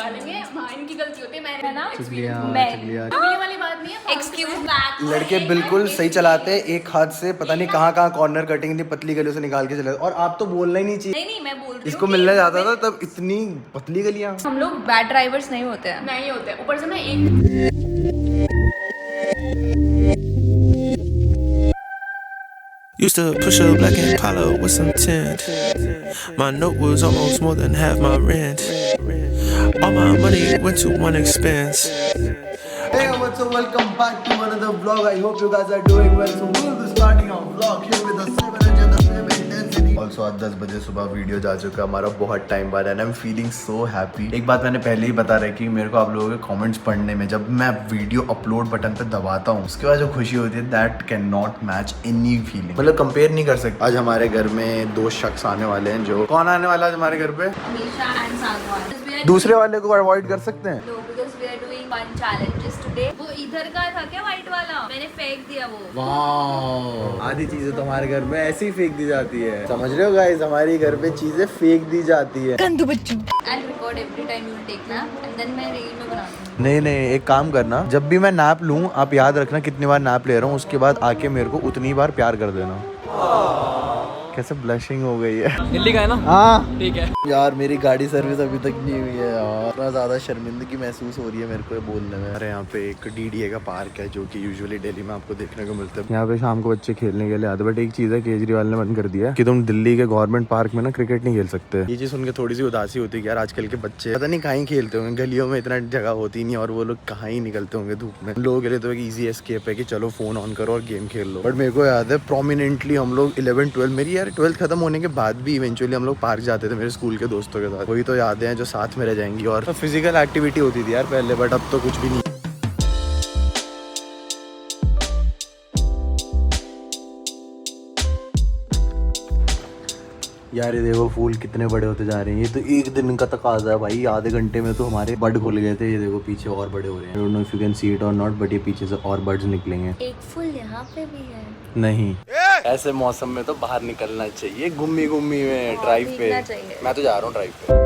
निकालेंगे। हाँ, इनकी गलती होती है, मैंने ना चुगलियाँ वाली बात नहीं है। एक्सक्यूज लड़के बिल्कुल सही चलाते हैं, एक हाथ से पता नहीं कहाँ कॉर्नर कटिंग थी, पतली गलियों से निकाल के चले, और आप तो बोलना ही नहीं चाहिए। नहीं, मैं बोल रही इसको मिलने जाता था तब इतनी पतली गलियां। हम लोग बैड ड्राइवर्स नहीं होते हैं, नहीं होते। ऊपर से ना एक Used to push a black Impala with some tint. My note was almost more than half my rent. All my money went to one expense. Hey, what's up? Welcome back to another vlog. I hope you guys are doing well. So we'll be starting our vlog here with the same energy and the same intensity. Also आज 10 बजे सुबह video जा चुका है हमारा बहुत time बाद, and I am feeling so happy. एक बात मैंने पहले ही बता रखी, मेरे को आप लोगों के कमेंट्स पढ़ने में, जब मैं वीडियो अपलोड बटन पे दबाता हूँ उसके बाद जो खुशी होती है, that can not match any feeling, मतलब कंपेयर नहीं कर सकते। आज हमारे घर में 2 शख्स आने वाले हैं। जो कौन आने वाला है हमारे घर पे? अमीशा एंड सागवान। दूसरे वाले को अवॉइड कर सकते हैं। वो इधर का था क्या, व्हाइट वाला? मैंने फेंक दिया वो। वाह, आधी चीजें तो हमारे घर में ऐसे ही फेंक दी जाती है, समझ रहे हो गाइस? हमारे घर पे चीजें फेंक दी जाती है। गंदू बच्चू। I'll record every time you take nap and then मैं रील में बना दूँगी। नहीं, एक काम करना, जब भी मैं नैप लूं आप याद रखना कितनी बार नैप ले रहा हूँ, उसके बाद आके मेरे को उतनी बार प्यार कर देना। कैसे ब्लशिंग हो गई है। दिल्ली का है ना? हाँ ठीक है यार, मेरी गाड़ी सर्विस अभी तक नहीं हुई है यार, इतना ज़्यादा शर्मिंदगी महसूस हो रही है मेरे को ये बोलने में। अरे यहाँ पे एक DDA का पार्क है जो कि यूजुअली दिल्ली में आपको देखने को मिलता है। यहाँ पे शाम को बच्चे खेलने के लिए आते, बट एक चीज़ है केजरीवाल ने बंद कर दिया है कि तुम दिल्ली के गवर्नमेंट पार्क में ना क्रिकेट नहीं खेल सकते। ये चीज़ सुन के थोड़ी सी उदासी होती है यार, आजकल के बच्चे पता नहीं कहाँ ही खेलते होंगे, गलियों में इतना जगह होती नहीं और वो लोग कहाँ ही निकलते होंगे धूप में। लोगों के लिए तो एक ईजी एस्केप है कि चलो फोन ऑन करो और गेम खेल लो, बट मेरे को याद है प्रोमिनेंटली हम लोग 11-12, मेरी यार 12th खत्म होने के बाद भी इवेंचुअली हम लोग पार्क जाते थे मेरे स्कूल के दोस्तों के साथ। वही तो यादें हैं जो साथ में रह जाएंगी। और फिजिकल एक्टिविटी होती थी यार पहले, बट अब तो कुछ भी नहीं। यार ये देखो फूल कितने बड़े होते जा रहे हैं, ये तो एक दिन का तकाजा है भाई। आधे घंटे में तो हमारे बड खुल गए थे। ये देखो पीछे और बड़े हो रहे हैं। I don't know if you can see it or not, but ये पीछे से और बर्ड्स निकलेंगे। एक फूल यहाँ पे भी है। नहीं, ऐसे मौसम में तो बाहर निकलना चाहिए, घूमी में ड्राइव पे। मैं तो जा रहा हूँ ड्राइव पे।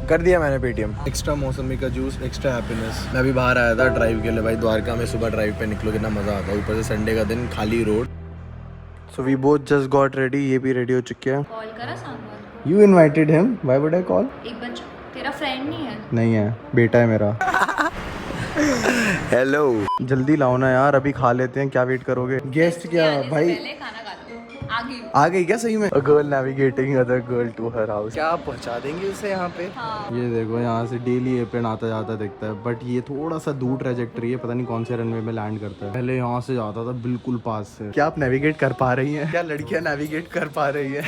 कर दिया मैंने पेटीएम। एक्स्ट्रा मौसमी का जूस, एक्स्ट्रा हैप्पीनेस। मैं अभी बाहर आया था ड्राइव के लिए भाई, द्वारका में सुबह ड्राइव पे निकलो कितना मजा आता है, ऊपर से संडे का दिन, खाली road. So we both just got ready, ये भी रेडी हो चुके हैं। कॉल करा सागवान। You invited him, why would I call? एक बच्चा तेरा फ्रेंड नहीं है? नहीं है, बेटा है मेरा। हेलो, जल्दी लाओ ना यार, अभी खा लेते हैं, क्या वेट करोगे? गेस्ट क्या भाई? पहले खाना खा लो। आ गई क्या सही में? A girl navigating other girl to her house। क्या आप पहुंचा देंगे उसे यहाँ पे? हाँ। ये देखो यहाँ से डेली एयरप्लेन आता जाता दिखता है, बट ये थोड़ा सा दूर ट्रेजेक्टरी है, पता नहीं कौन से रनवे में लैंड करता है। पहले यहाँ से जाता था बिल्कुल पास से। क्या आप नेविगेट कर पा रही हैं? क्या लड़कियाँ नेविगेट कर पा रही है?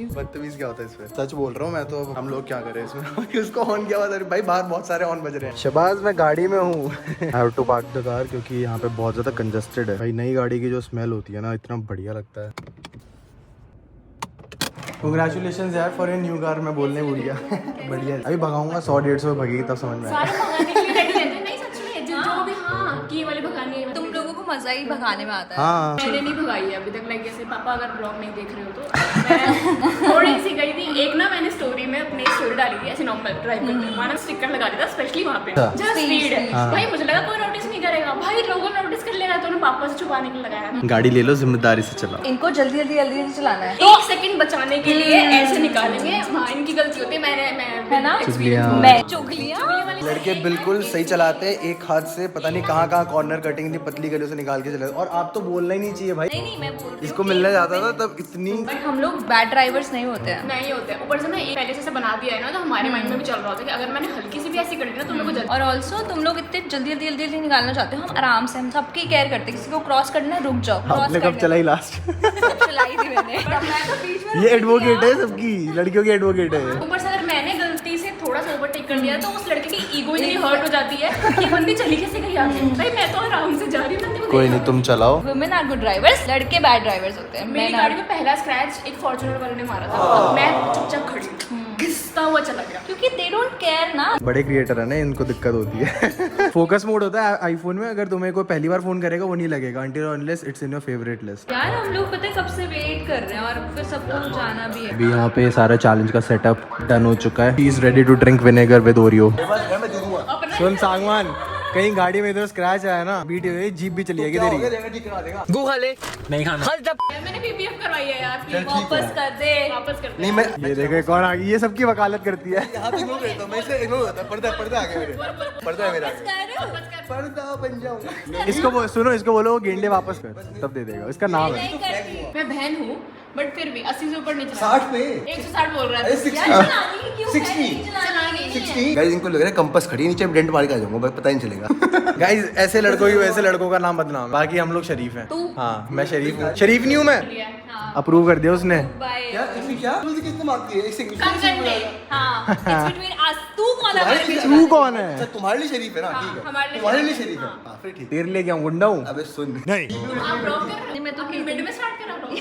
बदतमीज क्या होता है इसमें? सच बोल रहा हूँ मैं तो। हम लोग क्या करें इसमें? किसको ऑन किया हुआ भाई? बाहर बहुत सारे ऑन बज रहे हैं। शबाज मैं गाड़ी में हूँ। I have to park the car क्योंकि यहाँ पे बहुत ज्यादा कंजस्टेड है भाई। नई गाड़ी की जो स्मेल होती है ना, इतना बढ़िया लगता है। Congratulations यार फॉर ए न्यू कार। मैं बोलने भूल गया। बढ़िया। अभी भगाऊंगा 100-150 में भगेगी तब समझ में आएगा। नहीं सच में जो भी हाँ की वाली भगानी है। तुम लोगों को मजा ही भगाने में आता है। हाँ मैंने नहीं भगाई है अभी तक। लाइक जैसे पापा अगर ब्लॉग नहीं देख रहे हो तो मैं थोड़ी सी गई थी। एक ना मैंने स्टोरी में अपनी स्टोरी डाली थी ऐसे नॉर्मल ड्राइव करते, वहाँ स्टिकर लगा दिया था स्पेशली वहाँ पे जहाँ स्पीड है। भाई मुझे लगा कोई नोटिस नहीं करेगा, भाई लोगों नोटिस कर लेगा, तो उन्होंने पापा से छुपाने के लिए लगाया। गाड़ी ले लो, जिम्मेदारी से चलाओ। इनको जल्दी चलाना है। एक सेकंड बचाने के लिए ऐसे निकालेंगे। हाँ इनकी गलती होती है, मैं ना चुगलियाँ। लड़के बिल्कुल सही चलाते हैं, एक हाथ से पता नहीं कहाँ कॉर्नर कटिंग थी, पतली गलियों से निकाल के चले, और आप तो बोलना ही नहीं चाहिए भाई। नहीं, मैं बोल रही हूँ इसको मिलने जाता था तब इतनी, बट हम लोग बैड ड्राइवर्स नहीं होते हैं। नहीं होते। ऊपर से ना पहले से बना दिया है ना, तो हमारे माइंड में भी चल रहा होता है कि अगर मैंने हल्की सी भी ऐसी कर दी ना तो मेरे को। और ऑल्सो तुम लोग इतने जल्दी निकालना चाहते हो, हम आराम से, हम सबकी केयर करते हैं। किसी को क्रॉस करना है रुक जाओ, क्रॉस आपने कब चलाई लास्ट? चलाई थी मैंने। ये एडवोकेट है सबकी, लड़कियों की एडवोकेट है। ऊपर से अगर मैंने गलती से थोड़ा सा ओवरटेक कर दिया तो उस लड़के की ईगो इतनी हर्ट हो जाती है कि बंदी चली कैसे गई आगे। भाई मैं तो आराम से जा रही हूँ, बंदी को कोई नहीं, तुम चलाओ। वुमेन आर गुड ड्राइवर्स, लड़के बैड ड्राइवर्स होते हैं। मेरी गाड़ी में पहला स्क्रैच एक फॉर्च्यूनर वाले ने मारा था, मैं चुपचाप खड़ी घिसता हुआ चला गया। क्योंकि दे डोंट केयर ना। बड़े क्रिएटर है ना, इनको दिक्कत होती है। फोकस मोड होता है आईफोन में, अगर तुम्हें कोई पहली बार फोन करेगा वो नहीं लगेगा until or unless it's in your favorite list। यार हम लोग पता है कब से वेट कर रहे हैं और फिर सबको जाना भी है। अभी यहाँ पे सारा चैलेंज का सेटअप डन हो चुका है। He is ready to drink vinegar with Oreo. सुन सांगवान, कहीं गाड़ी में इधर स्क्रैच आया ना, बीट हुई जीप भी चली जाएगी तेरी। गू खा ले, नहीं खाना। मैंने पीपीएफ करवाई है यार, प्लीज वापस कर दे। वापस कर दे। नहीं मैं ये देखो कौन आ गई, ये सबकी वकालत करती है। यहाँ पे इग्नोर करता हूँ मैं, इसे इग्नोर करता हूँ। पर्दा आ गया मेरे, पर्दा है मेरा, पर्दा बन जाऊंगा। इसको सुनो, इसको बोलो वो गेंडे वापस कर, तब दे देगा। इसका नाम है। मैं बहन हूँ बट फिर भी 80 से ऊपर नहीं चला। 60 पे 160 बोल रहा अरे है। 60 गाइस, इनको लग रहा है कंपास खड़ी नीचे डेंट मार के आ जाऊंगा, बस पता ही नहीं चलेगा। गाइस ऐसे लड़कों की वैसे लड़कों का नाम बदनाम, बाकी हम लोग शरीफ हैं। हाँ मैं शरीफ हूँ। शरीफ नहीं हूँ मैं, अप्रूव कर दिया उसने। क्या इसमें क्या तुलसी किसने मारती है? एक सेकंड, हाँ, it's between us। तू कौन है हमारे बीच? तू कौन है? अच्छा तुम्हारे लिए शरीफ है ना, ठीक है हमारे लिए तुम्हारे लिए शरीफ शरीफ है। हाँ फिर ठीक। तेरे लिए क्या हूँ, गुंडा हूँ? अबे सुन, आप ब्लॉक कर रहे हो? मैं तो आप मिड में स्टार्ट करा रहा हूँ।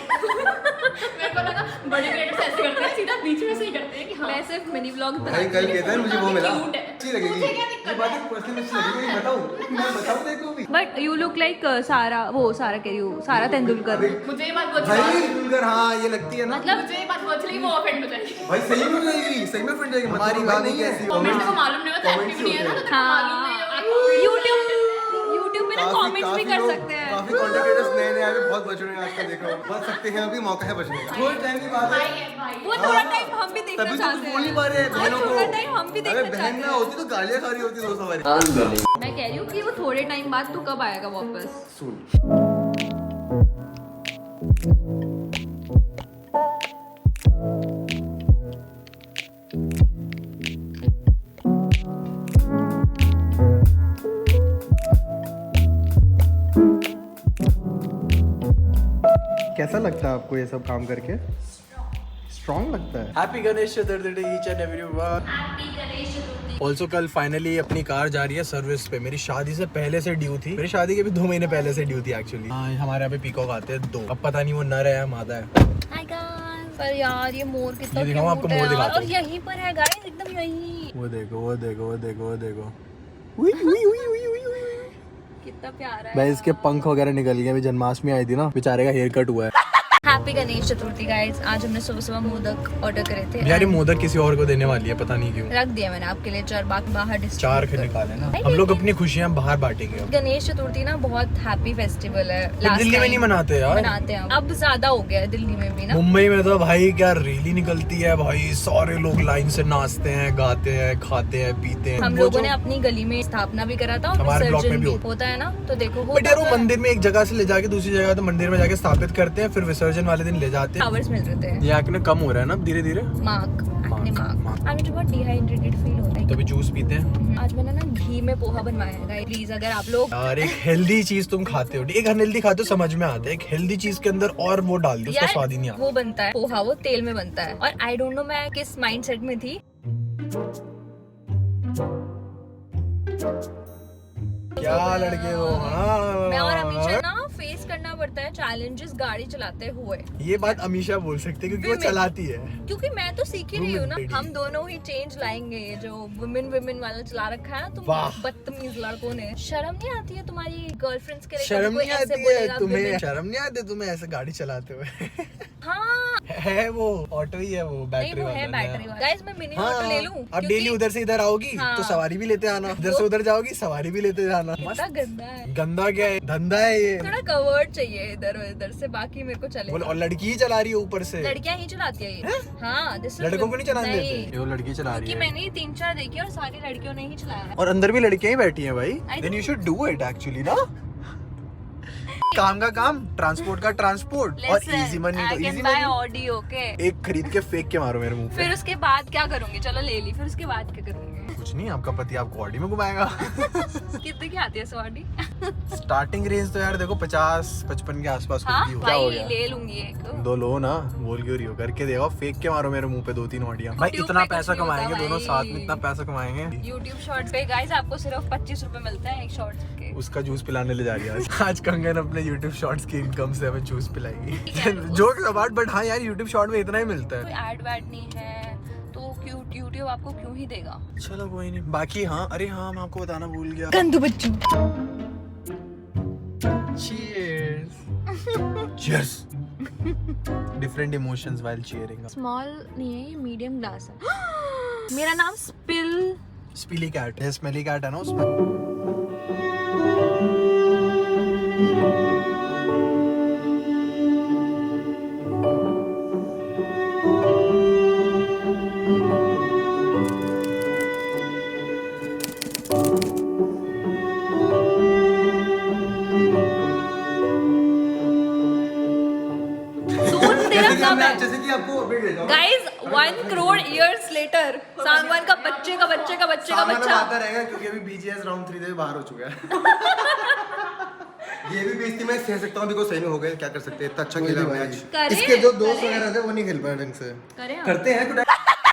मेरे को लगा बड़े क्रिएटर्स ऐसे करते हैं, सीधा बीच में से ही करते हैं कि हाँ मैं सिर्फ मिनी व्लॉग भाई कल कहते हैं मुझे वो मिला, Cute है। अच्छी लगेगी। तुझे क्या दिक्कत ये बात एक पर्सनल अच्छी लगेगी, मैं बताऊँ, मैं बताऊँ तेरे को भी। बट यू लुक लाइक सारा, वो सारा कह रही हूँ, सारा तेंदुलकर। मुझे ये बात बहुत भाई तेंदुलकर, हाँ ये लगती है ना। मतलब मुझे ये बात बहुत अच्छी लगी, वो ऑफेंड हो जाएगी। भाई सही में जाएगी, सही में फट जाएगी। हमारी बात नहीं है, कमेंट को मालूम नहीं होता, एक्टिव नहीं है ना, तो तेरे को मालूम नहीं हाँ, होगा। यूट्यूब पे ना कमेंट्स भी कर सकते हैं। काफी कंटेंट क्रिएटर्स नए आए हैं, बहुत बच रहे हैं आजकल, देखो बच सकते हैं, अभी मौका है बचने का। थोड़े टाइम की बात है, वो थोड़ा टाइम हम भी देखना तभी तो चाहते कुछ हैं। बोल नहीं पा रहे हैं बहनों को। थोड़ा टाइम हम भी अरे देखना बहन चाहते ना हैं। होती तो गालियां खा रही होती दोस्त हमारी। मैं कह रही हूँ कि वो थोड़े टाइम बाद तू कब आएगा वापस? सुन कैसा लगता है आपको ये सब काम करके? स्ट्रॉन्ग लगता है। Happy Ganesh Chaturthi each and everyone. Also कल फाइनली अपनी कार जा रही है सर्विस पे। मेरी शादी से पहले से ड्यू थी, मेरी शादी के भी 2 महीने पहले से ड्यू थी एक्चुअली। हमारे यहाँ पे पीकॉक आते हैं 2, अब पता नहीं वो नर है या मादा है। हाय गाइस, पर यार ये मोर कितना ये दिखाऊं आपको, मोर दिखाता और हूं। यहीं पर है गाइस, एकदम यहीं। वो देखो वो देखो वो देखो वो देखो, उई उई उई उई उई उई। कितना प्यारा है। भाई इसके पंख वगैरह निकल गए। अभी जन्माष्टमी आई थी ना, बेचारे का हेयर कट हुआ है। Happy Ganesh Chaturthi guys. आज हमने सुबह सुबह मोदक ऑर्डर करे थे। यार ये मोदक किसी और को देने वाली है, पता नहीं क्यों। रख दिया मैंने आपके लिए 4 बाहर डिस्ट्रीब्यूट 4 के निकाले ना, हम लोग अपनी खुशियाँ बाहर बांटेंगे। गणेश चतुर्थी ना बहुत हैप्पी फेस्टिवल है। Last दिल्ली में time नहीं मनाते यार, मनाते हैं अब ज्यादा हो गया है दिल्ली में भी ना। मुंबई में तो भाई क्या रैली निकलती है भाई, सारे लोग लाइन से नाचते हैं, गाते हैं, खाते हैं, पीते हैं। हम वो लोगों जो- ने अपनी गली में स्थापना भी करा था और हमारे ब्लॉक में विसर्जन भी भी होता है ना, तो देखो बट यार वो होता है। मंदिर में एक जगह से ले जाके दूसरी जगह, तो मंदिर में जाके स्थापित करते हैं, फिर विसर्जन वाले दिन ले जाते हैं। फ्लावर्स मिल रहे थे। ये एक्ने कम हो रहा है ना धीरे धीरे, मार्क एक्ने मार्क। मार्क। आज मुझे बहुत डिहाइड्रेटेड फील होता है। तभी जूस पीते हैं। आज मैंने ना घी में पोहा बनवाया है। प्लीज अगर आप लोग यार एक हेल्दी चीज तुम खाते हो, एक अनहेल्दी खाते हो समझ में आता है, एक हेल्दी चीज के अंदर और वो डाल दो, उसका यार, स्वाद ही नहीं आता। वो बनता है पोहा, वो तेल में बनता है। और आई डोंट नो मैं किस माइंडसेट में थी। क्या लड़के हो, हाँ। मैं और अमीशा ना फेस करना पड़ता है चैलेंजेस गाड़ी चलाते हुए। ये बात अमीशा बोल सकते हैं क्योंकि वो Women. चलाती है। क्योंकि मैं तो सीख ही रही हूँ ना। Women. हम दोनों ही चेंज लाएंगे। ये जो वुमेन वाला चला रखा है ना तुम वाह। बदतमीज लड़कों ने। शर्म नहीं आती है तुम्हारी गर्लफ्रेंड्स के लिए? शर्म कोई नहीं ऐसे आती है बोलेगा तुम्हें? women- शर्म नहीं आती तुम्हें ऐसे गाड़ी चलाते हुए? हाँ है वो ऑटो ही है, वो नहीं बैटरी वो है वाला बैटरी वाला। गाइस मैं मिनी ऑटो ले लूं? अब क्योंकि डेली उधर से इधर आओगी हाँ। तो सवारी भी लेते आना, इधर से उधर जाओगी सवारी भी लेते जाना। कितना गंदा है। गंदा क्या है, धंधा है ये। थोड़ा कवर्ड चाहिए इधर उधर से, बाकी मेरे को चले। और लड़की ही चला रही है ऊपर से। लड़कियां ही चलाती है ये। हाँ this is- लड़कों को नहीं चलाने नहीं, देते, वो लड़की चला रही क्योंकि है। मैंने 3-4 देखी और सारी लड़कियों ने ही चलाया है। और अंदर भी लड़कियां ही बैठी हैं भाई। I then you should do it actually ना। काम का काम, ट्रांसपोर्ट का ट्रांसपोर्ट, और इजी मनी तो इजी मनी। Audi okay. एक खरीद के फेंक के मारो मेरे मुंह पे। फिर उसके बाद क्या करूंगी? चलो ले ली, फिर उसके बाद क्या करूंगी? कुछ कुछ नहीं, आपका पति आपको ऑडी में घुमाएगा। कितने की आती है सवारी? स्टार्टिंग रेंज तो यार देखो 50-55 के आसपास हाँ होगी। क्या हो भाई गया? ले लूंगी एक। 2 लो ना, बोल क्यों रही हो? करके देखो, फेंक के मारो मेरे मुंह पे 2-3 ऑडियां। भाई YouTube इतना पे कुछ पैसा नहीं होता कमाएंगे दोनों भाई। साथ में, इतना पैसा कमाएंगे। YouTube शॉर्ट पे गाइस आपको सिर्फ 25 रुपए मिलता है एक शॉर्ट के। उसका जूस पिलाने ले जा रही है आज। आज कंगन अपने YouTube शॉर्ट्स की इनकम से हमें जूस पिलाएगी। जोक्स अबाउट, बट हाँ यार YouTube शॉर्ट में इतना ही मिलता है। कोई एड वैड नहीं है तो क्यों YouTube आपको क्यों ही देगा? चलो कोई नहीं। बाकी हाँ, अरे हाँ मैं आपको बताना भूल गया। गंदू बच्चू। Cheers. Cheers. Different emotions while cheering. Small नहीं है, ये मीडियम ग्लास है। मेरा नाम स्पिल। Spilly cat. ये smelly cat है ना उसमें। जैसे कि आपको अपडेट दे जाऊँ। Guys 1 crore years later Sangwan का बच्चे का बच्चे का बच्चे का सामान अब बच्चा। आता रहेगा क्योंकि अभी BGS राउंड 3 से बाहर हो चुका है। ये भी बेइज्जती मैं सह सकता हूँ, बिकॉज़ सही में हो गए, क्या कर सकते हैं, इतना अच्छा खेला मैच। करें, इसके जो दोस्त करें। वगैरह थे वो नहीं खेल पाए ढंग से। करें हम? करते हैं